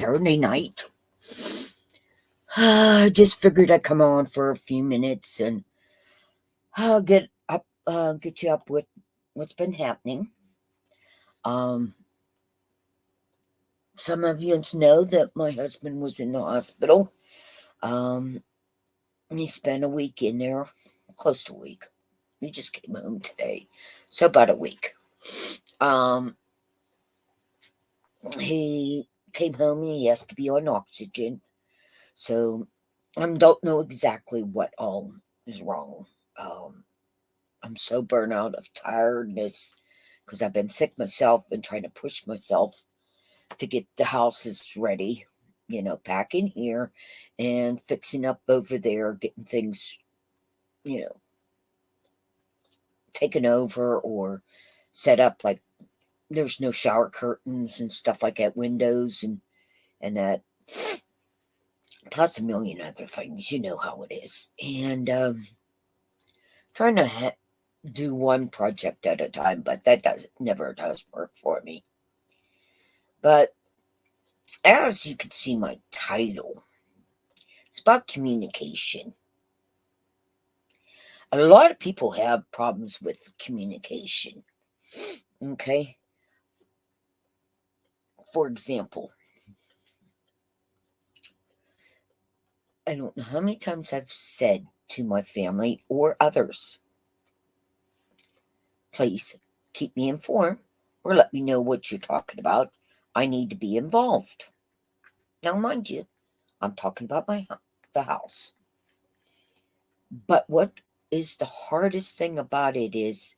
Saturday night. I just figured I'd come on for a few minutes and get you up with what's been happening. Um, some of you know that my husband was in the hospital. Um, he spent a week in there, close to a week. He just came home today, so about a week. Um, he came home and he has to be on oxygen. So I don't know exactly what all is wrong. Um, I'm so burnt out of tiredness because I've been sick myself and trying to push myself to get the houses ready, packing here and fixing up over there, getting things, you know, taken over or set up. Like there's no shower curtains and stuff like that, windows and that, plus a million other things. You know how it is. And trying to do one project at a time, but that never does work for me. But as you can see, my title, it's about communication. A lot of people have problems with communication. Okay, for example, I don't know how many times I've said to my family or others, please keep me informed or let me know what you're talking about. I need to be involved. Now, mind you, I'm talking about the house. But what is the hardest thing about it is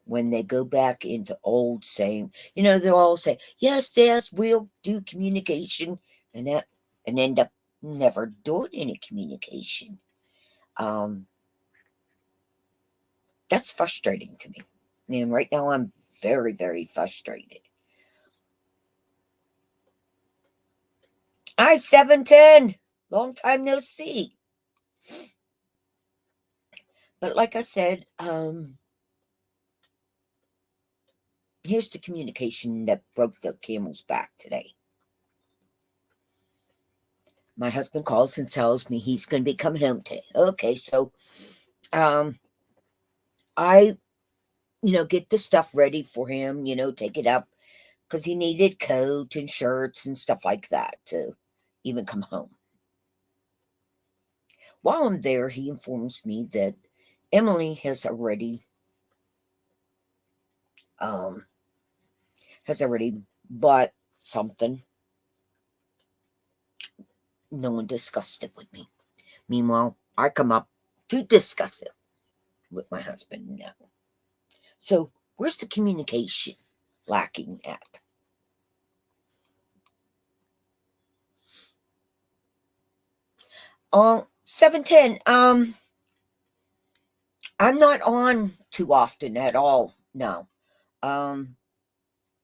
when they go back into old saying, they'll all say, yes, we'll do communication and that, and end up never doing any communication. Um, that's frustrating to me. And right now I'm very, very frustrated. Hi, 710. Long time no see. But like I said, here's the communication that broke the camel's back today. My husband calls and tells me he's going to be coming home today. Okay, so um, I, get the stuff ready for him, take it up because he needed coat and shirts and stuff like that to even come home. While I'm there, he informs me that Emily um, has already bought something. No one discussed it with me. Meanwhile, I come up to discuss it with my husband now. So, where's the communication lacking at? 710. I'm not on too often at all now. Um,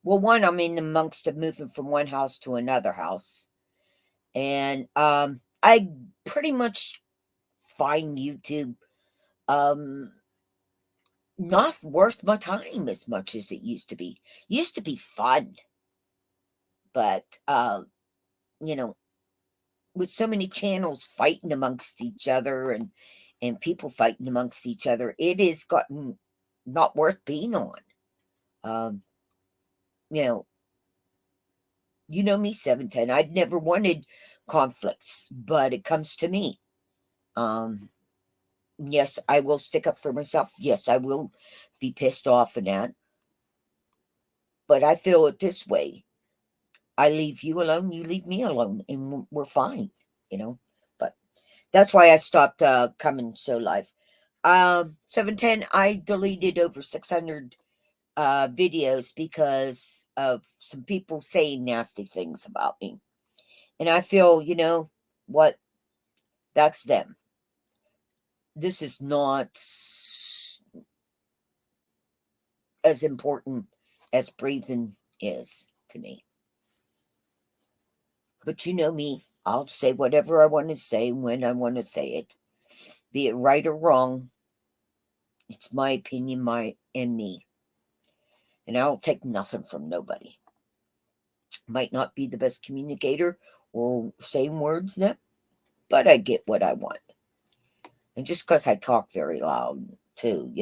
well, one, I'm in amongst of moving from one house to another house, and I pretty much find YouTube um not worth my time as much as it used to be. Used to be fun, but you know, with so many channels fighting amongst each other and people fighting amongst each other, it has gotten not worth being on. Um, you know, me, 710. I'd never wanted conflicts, but it comes to me. Um, yes, I will stick up for myself. Yes, I will be pissed off and that. But I feel it this way. I leave you alone, you leave me alone, and we're fine, you know. But that's why I stopped coming so live. 710, I deleted over 600 videos because of some people saying nasty things about me. And I feel, what? That's them. This is not as important as breathing is to me. But you know me, I'll say whatever I want to say when I want to say it. Be it right or wrong, it's my opinion, my and me. And I'll take nothing from nobody. Might not be the best communicator or same words, but I get what I want. And just because I talk very loud, too.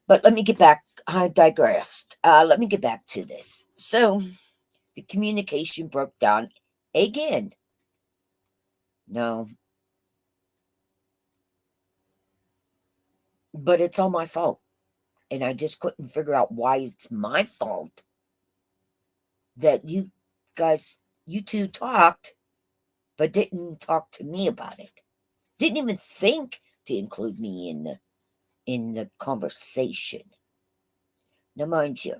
But let me get back. I digressed. Let me get back to this. So the communication broke down again. No, but it's all my fault. And I just couldn't figure out why it's my fault that you guys, you two talked, but didn't talk to me about it. Didn't even think to include me in the conversation. Now, mind you,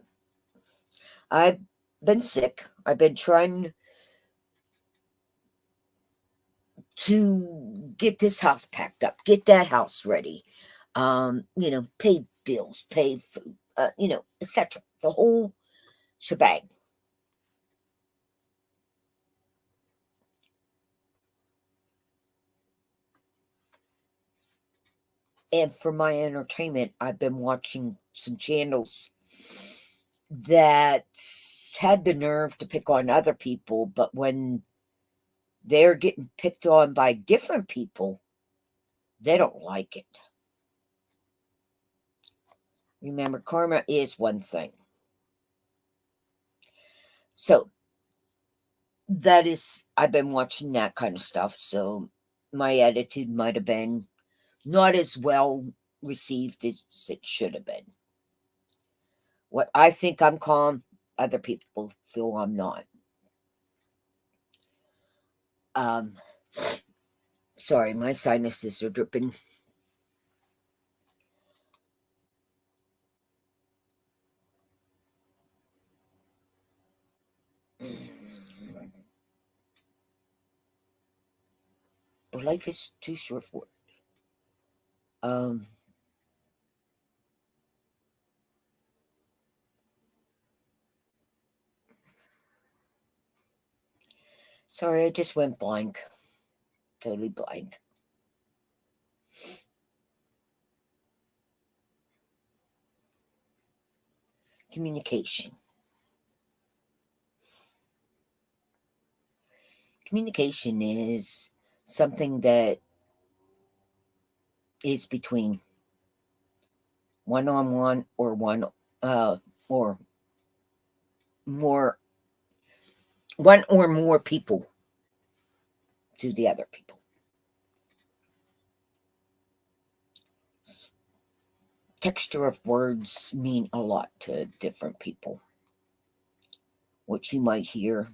I've been sick. I've been trying to get this house packed up, get that house ready, pay bills, pay food, etc. The whole shebang. And for my entertainment, I've been watching some channels that had the nerve to pick on other people, but when they're getting picked on by different people, they don't like it. Remember, karma is one thing. So I've been watching that kind of stuff. So my attitude might have been not as well received as it should have been. What I think I'm calm, other people feel I'm not. Um, Sorry, my sinuses are dripping. But life is too short for it. Um, Sorry, I just went blank. Totally blank. Communication. Communication is something that is between one-on-one or more one or more people to the other people. Texture of words mean a lot to different people. What you might hear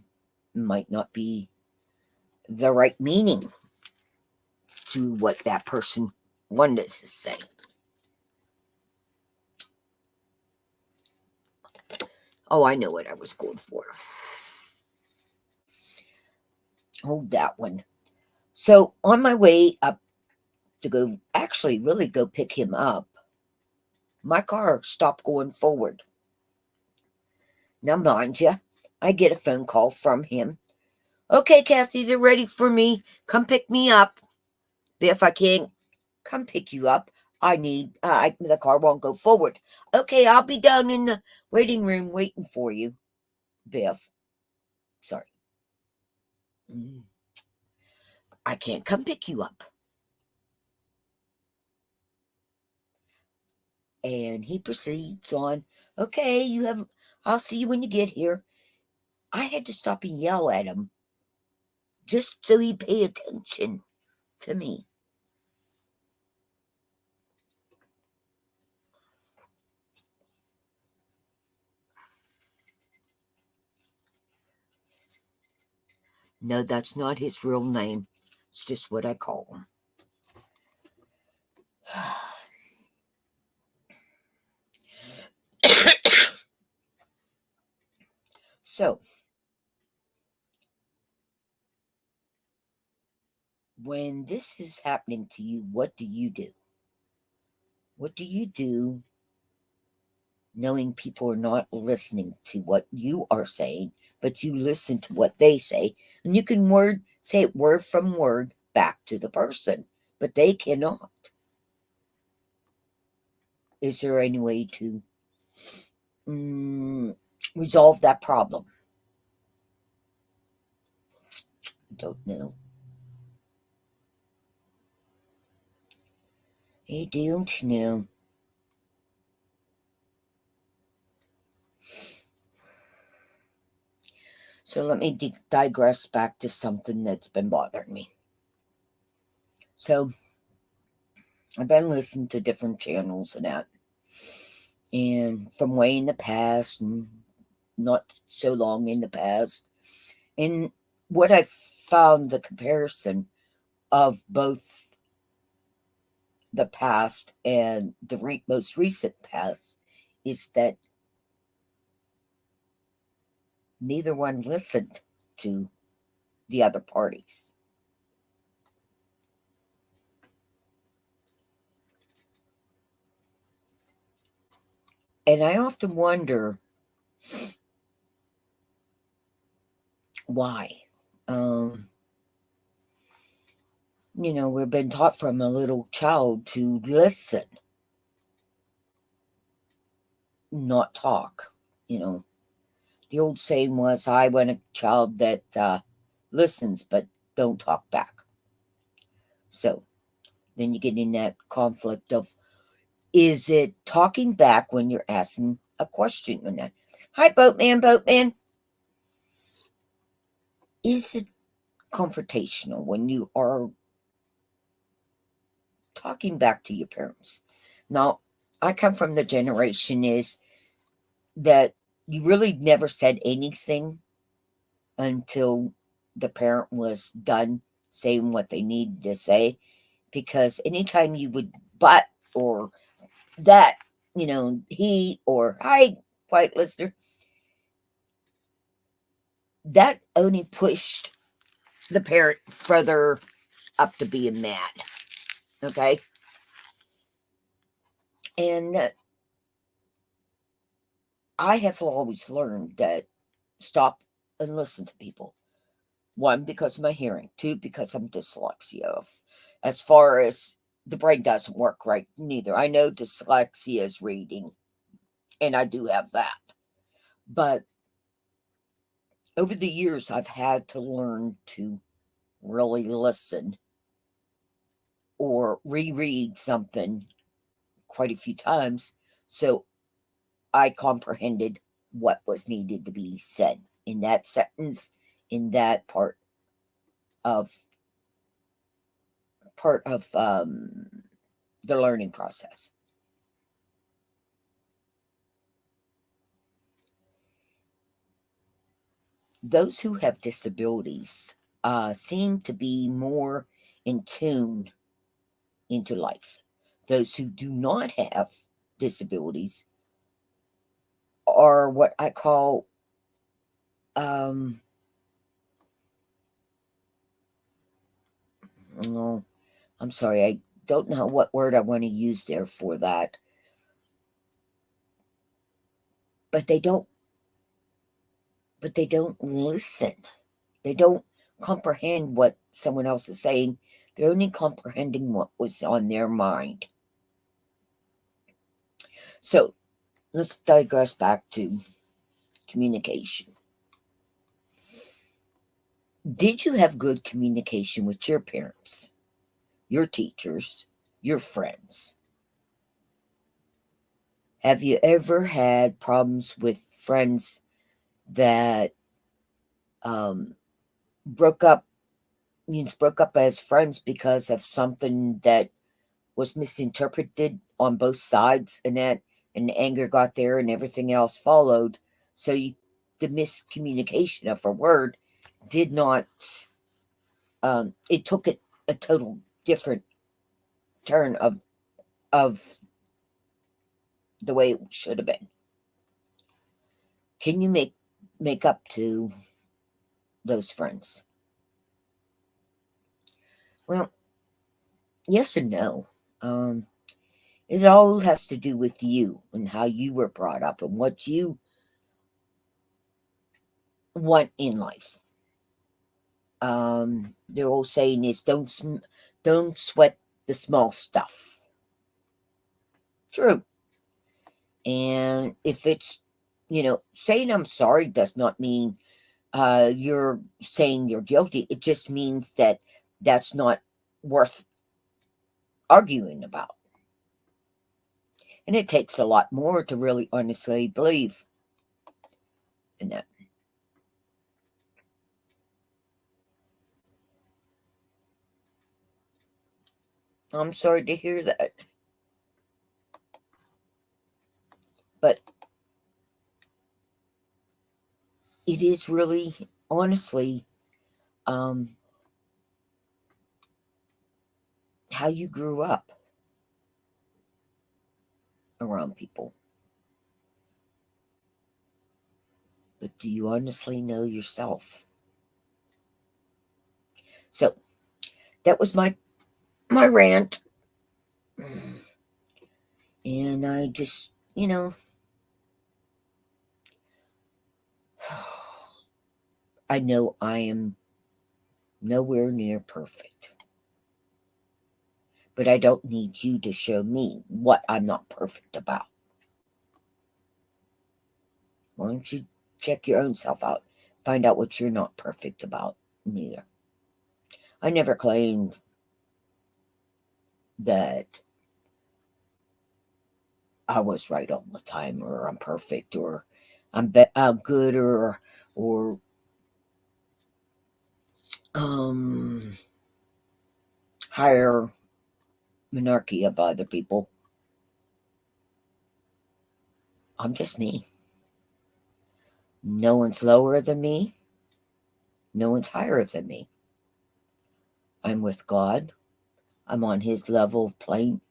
might not be the right meaning to what that person wanted to say. Oh, I know what I was going for. Hold that one. So on my way up to go, actually, really go pick him up, my car stopped going forward. Now, mind you, I get a phone call from him. Okay, Kathy, they're ready for me. Come pick me up. But if I can't come pick you up, the car won't go forward. Okay, I'll be down in the waiting room waiting for you, Biff. Sorry. I can't come pick you up. And he proceeds on, okay, I'll see you when you get here. I had to stop and yell at him just so he'd pay attention to me. No, that's not his real name. It's just what I call him. So, when this is happening to you, what do you do? What do you do knowing people are not listening to what you are saying, but you listen to what they say, and you can say it word from word back to the person, but they cannot. Is there any way to resolve that problem? Don't know. I don't know. So let me digress back to something that's been bothering me. So I've been listening to different channels and that, and from way in the past and not so long in the past. And what I found the comparison of both the past and the most recent past is that neither one listened to the other parties. And I often wonder why. Um, we've been taught from a little child to listen, not talk. You know, the old saying was, I want a child that listens but don't talk back. So then you get in that conflict of, is it talking back when you're asking a question? Or not? Hi, boatman, boatman. Is it confrontational when you are talking back to your parents? Now, I come from the generation is that you really never said anything until the parent was done saying what they needed to say. Because anytime you would but or that, he or hi, quiet listener, that only pushed the parent further up to being mad. Okay. And I have always learned that stop and listen to people. One, because of my hearing. Two, because I'm dyslexia. As far as the brain doesn't work right, neither. I know dyslexia is reading, and I do have that. But over the years, I've had to learn to really listen or reread something quite a few times so I comprehended what was needed to be said in that sentence, in that of the learning process. Those who have disabilities seem to be more in tune into life. Those who do not have disabilities are what I call, no, I'm sorry, I don't know what word I want to use there for that, but they don't listen. They don't comprehend what someone else is saying. They're only comprehending what was on their mind. So let's digress back to communication. Did you have good communication with your parents, your teachers, your friends? Have you ever had problems with friends that um, broke up, means broke up as friends because of something that was misinterpreted on both sides, and the anger got there and everything else followed? So the miscommunication of a word did not, it took a total different turn of the way it should have been. Can you make up to those friends? Well, yes and no. Um, it all has to do with you and how you were brought up and what you want in life. The old saying is, don't sweat the small stuff. True. And if it's, saying I'm sorry does not mean you're saying you're guilty. It just means that that's not worth arguing about. And it takes a lot more to really honestly believe in that. I'm sorry to hear that. But it is really, honestly, um, how you grew up around people. But do you honestly know yourself? So that was my rant. And I just, I know I am nowhere near perfect. But I don't need you to show me what I'm not perfect about. Why don't you check your own self out? Find out what you're not perfect about, neither. I never claimed that I was right all the time, or I'm perfect, or I'm good, or um higher monarchy of other people. I'm just me. No one's lower than me. No one's higher than me. I'm with God. I'm on his level of plane,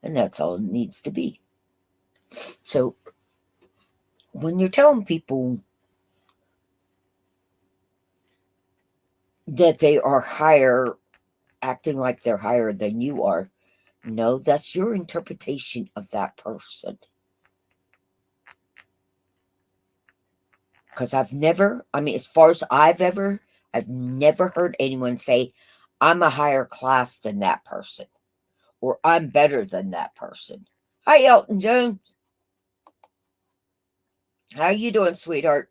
and that's all it needs to be. So when you're telling people that they are higher, acting like they're higher than you are, no, that's your interpretation of that person. Because as far as I've never heard anyone say, I'm a higher class than that person, or I'm better than that person. Hi, Elton Jones. How you doing, sweetheart?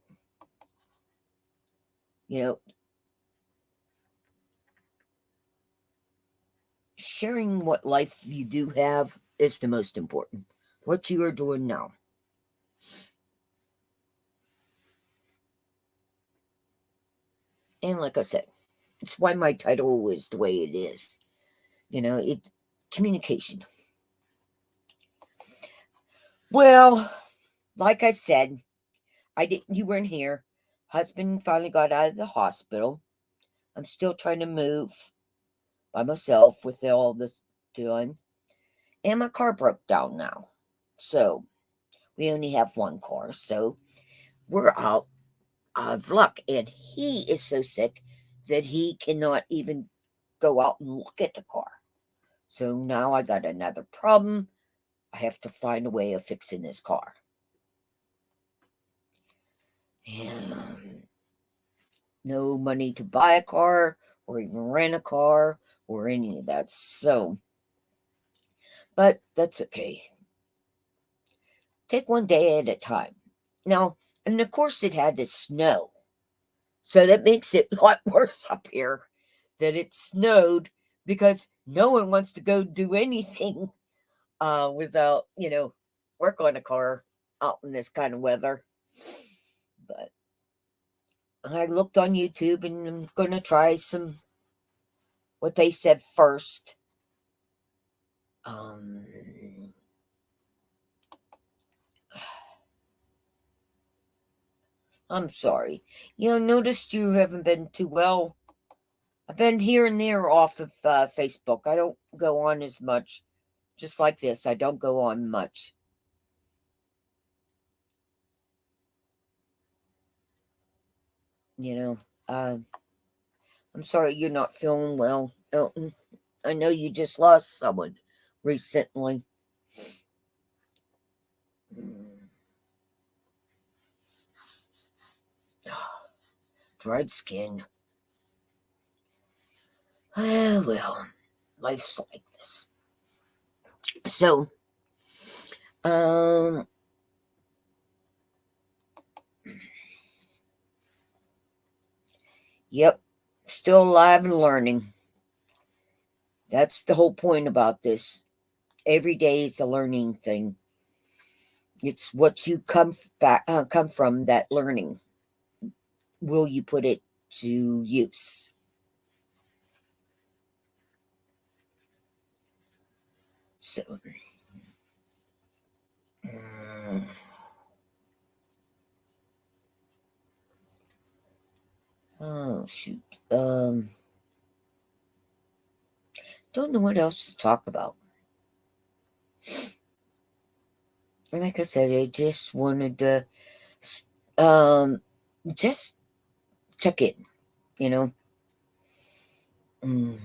You know, sharing what life you do have is the most important. What you are doing now. And like I said, it's why my title is the way it is. It communication. Well, like I said, I didn't you weren't here. Husband finally got out of the hospital. I'm still trying to move by myself with all this doing. And my car broke down now. So we only have one car. So we're out of luck. And he is so sick that he cannot even go out and look at the car. So now I got another problem. I have to find a way of fixing this car. And no money to buy a car or even rent a car or any of that. So, but that's okay. Take one day at a time. Now, and of course, it had to snow. So that makes it a lot worse up here that it snowed because no one wants to go do anything without, work on a car out in this kind of weather. But I looked on YouTube and I'm going to try what they said first. Um, I'm sorry. Noticed you haven't been too well. I've been here and there off of Facebook. I don't go on as much. Just like this, I don't go on much. You know, uh, I'm sorry you're not feeling well, Elton. I know you just lost someone recently. Mm. Dried skin. Well, life's like this. So, um, Yep, still alive and learning. That's the whole point about this. Every day is a learning thing. It's what you come from that learning. Will you put it to use? So, mm, oh shoot. Don't know what else to talk about. Like I said, I just wanted to um just check in, you know. Mm.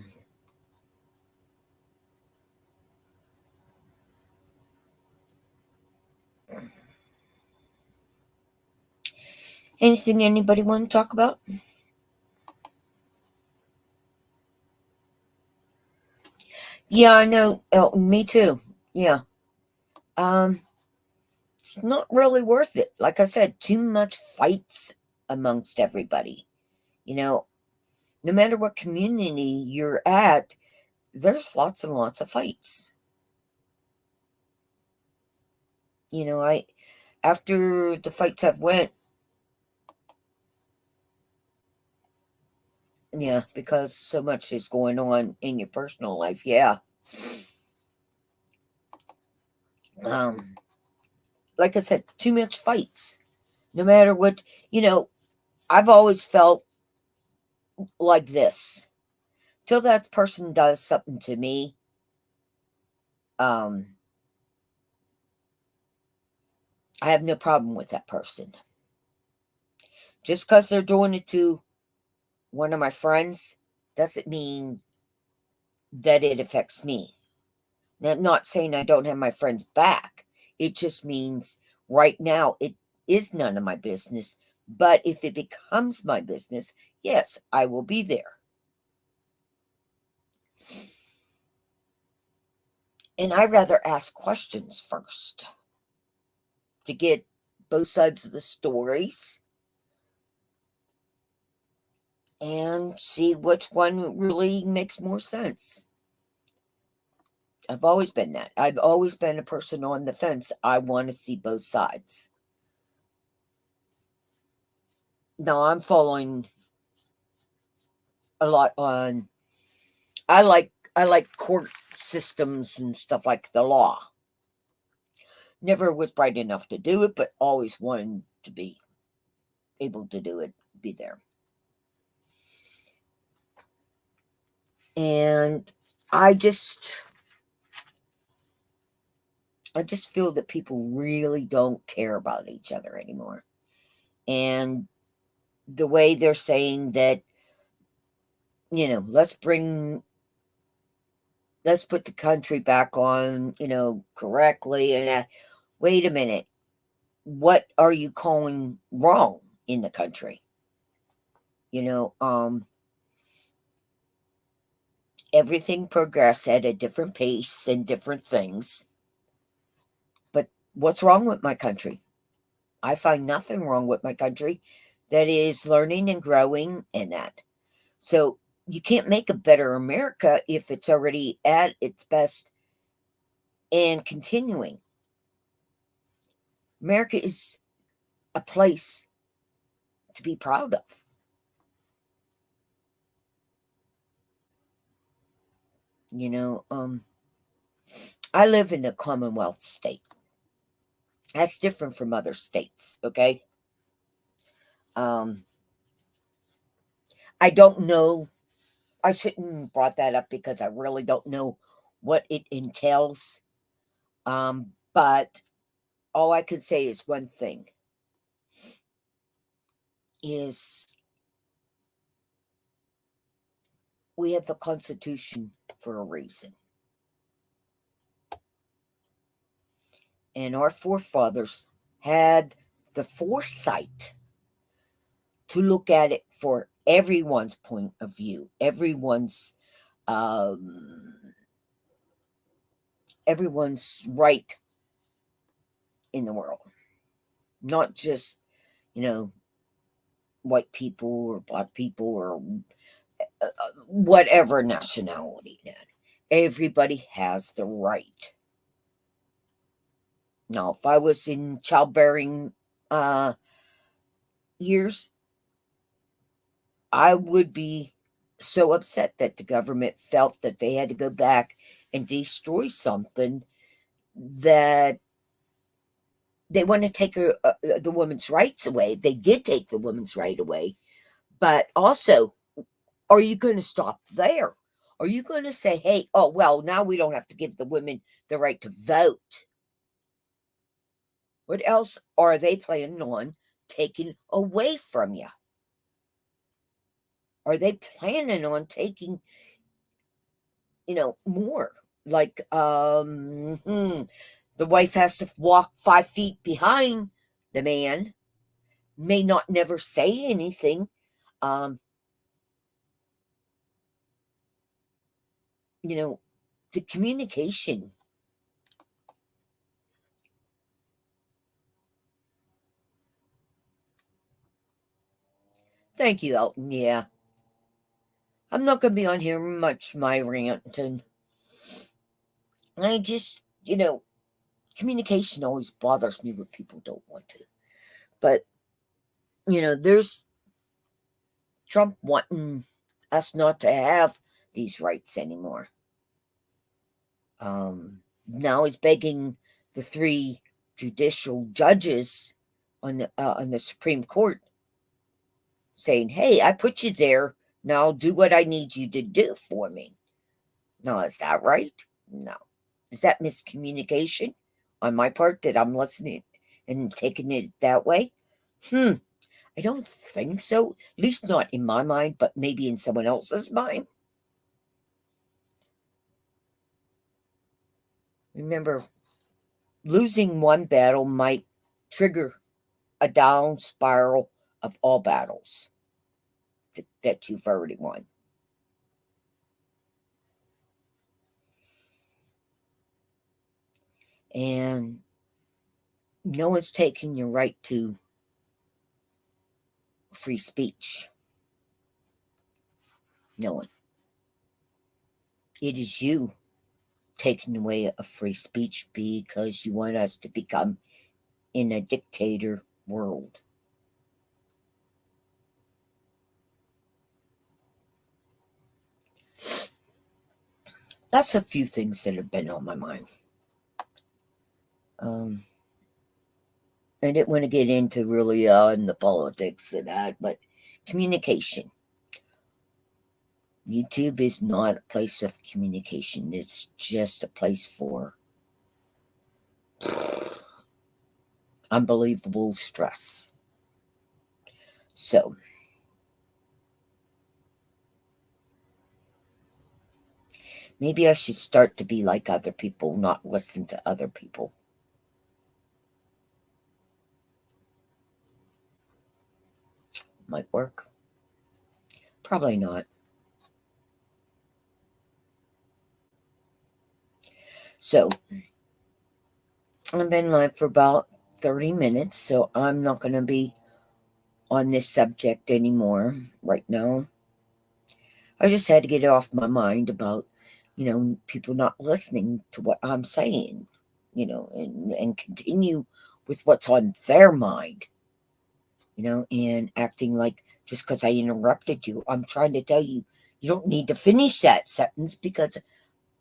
Anything anybody want to talk about? Yeah, I know. Oh, me too. Yeah. Um, it's not really worth it. Like I said, too much fights amongst everybody. You know, no matter what community you're at, there's lots and lots of fights. I after the fights have went, yeah, because so much is going on in your personal life. Yeah. Um, like I said, too much fights. No matter what, you know, I've always felt like this. Till that person does something to me, um, I have no problem with that person. Just because they're doing it to one of my friends doesn't mean that it affects me. Now, not saying I don't have my friends back. It just means right now it is none of my business. But if it becomes my business, yes, I will be there. And I rather ask questions first to get both sides of the stories and see which one really makes more sense. I've always been that. I've always been a person on the fence. I want to see both sides. Now I'm following a lot on I like court systems and stuff like the law. Never was bright enough to do it, but always wanted to be able to do it, be there. And I just I just feel that people really don't care about each other anymore. And the way they're saying that, let's put the country back on, correctly. And wait a minute, what are you calling wrong in the country? You know, everything progressed at a different pace and different things. But what's wrong with my country? I find nothing wrong with my country that is learning and growing and that. So you can't make a better America if it's already at its best and continuing. America is a place to be proud of. You know, I live in a Commonwealth state. That's different from other states, okay? Um, I don't know. I shouldn't have brought that up because I really don't know what it entails. But all I could say is one thing is we have the Constitution for a reason. And our forefathers had the foresight to look at it for everyone's point of view, um, everyone's right in the world, not just you know white people or black people or whatever nationality. Everybody has the right. Now, if I was in childbearing years, I would be so upset that the government felt that they had to go back and destroy something that they want to take the woman's rights away. They did take the woman's right away, but also, are you going to stop there? Are you going to say, hey, oh, well, now we don't have to give the women the right to vote? What else are they planning on taking away from you? Are they planning on taking, more? Like, the wife has to walk 5 feet behind the man, may not never say anything. Um, the communication. Thank you, Elton. Yeah. I'm not going to be on here much, my rant. And I just, communication always bothers me when people don't want to. But, there's Trump wanting us not to have these rights anymore. Now he's begging the three judicial judges on the Supreme Court, saying, "Hey, I put you there. Now do what I need you to do for me." Now, is that right? No. Is that miscommunication on my part that I'm listening and taking it that way? I don't think so. At least not in my mind, but maybe in someone else's mind. Remember, losing one battle might trigger a down spiral of all battles that you've already won. And no one's taking your right to free speech. No one. It is you taking away a free speech because you want us to become in a dictator world. That's a few things that have been on my mind. I didn't want to get into really in the politics of that, but communication. YouTube is not a place of communication. It's just a place for unbelievable stress. So, maybe I should start to be like other people, not listen to other people. Might work. Probably not. So, I've been live for about 30 minutes, so I'm not going to be on this subject anymore right now. I just had to get it off my mind about, people not listening to what I'm saying, and continue with what's on their mind, and acting like just because I interrupted you, I'm trying to tell you, you don't need to finish that sentence because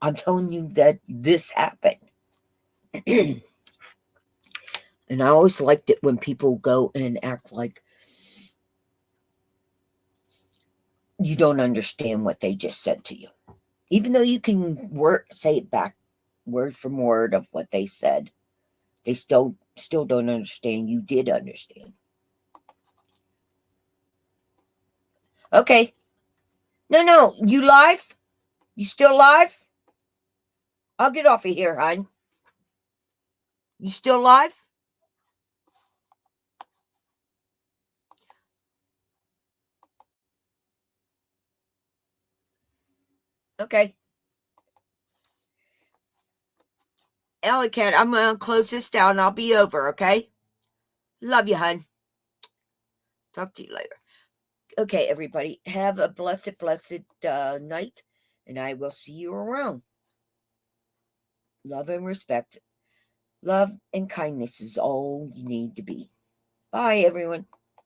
I'm telling you that this happened. And I always liked it when people go and act like you don't understand what they just said to you. Even though you can say it back word from word of what they said, they still don't understand you did understand. Okay. No, you live? You still live? I'll get off of here, hon. You still live? Okay. Alley Cat, I'm going to close this down. I'll be over, okay? Love you, hon. Talk to you later. Okay, everybody, have a blessed night, and I will see you around. Love and respect. Love and kindness is all you need to be. Bye, everyone.